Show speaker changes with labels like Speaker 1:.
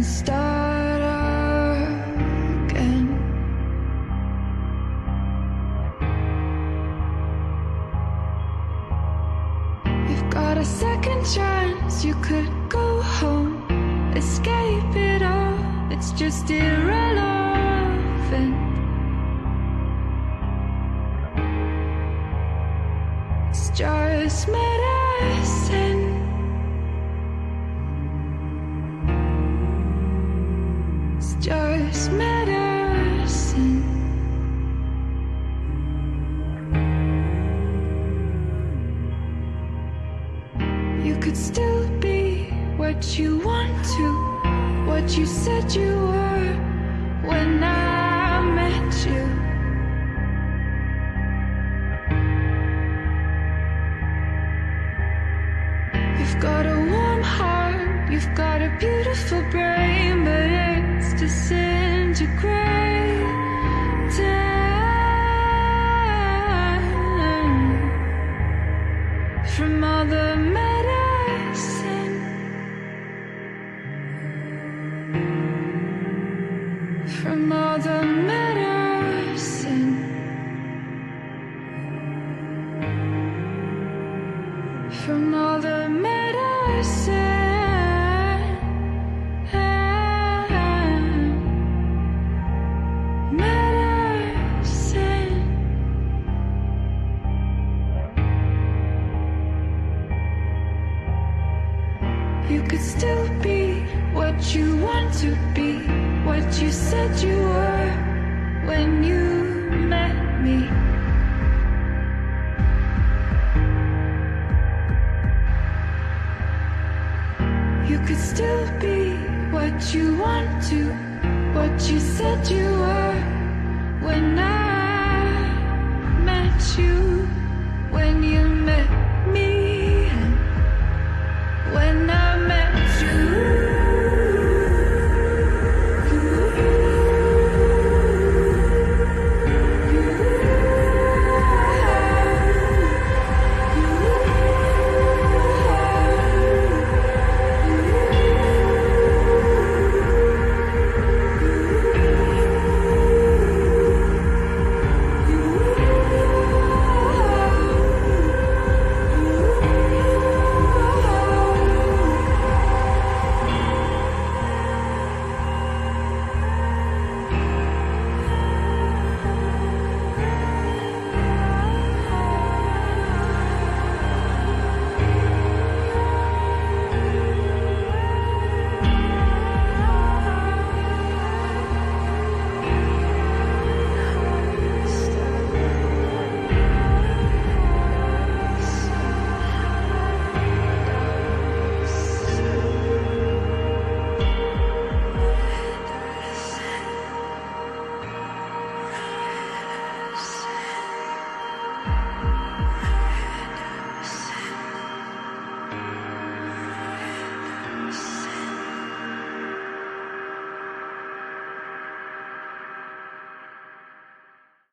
Speaker 1: start again. You've got a second chance, you could go home, escape it all, it's just irrelevant. It's just medicine. It's just medicine. You could still be what you want to, what you said you were when I met you. You've got a warm heart, you've got a beautiful brain, but it's disintegrating from all the medicine, from all the medicine, from all the medicine. You could still be what you want to be, what you said you were when you met me. You could still be what you want to, what you said you were when I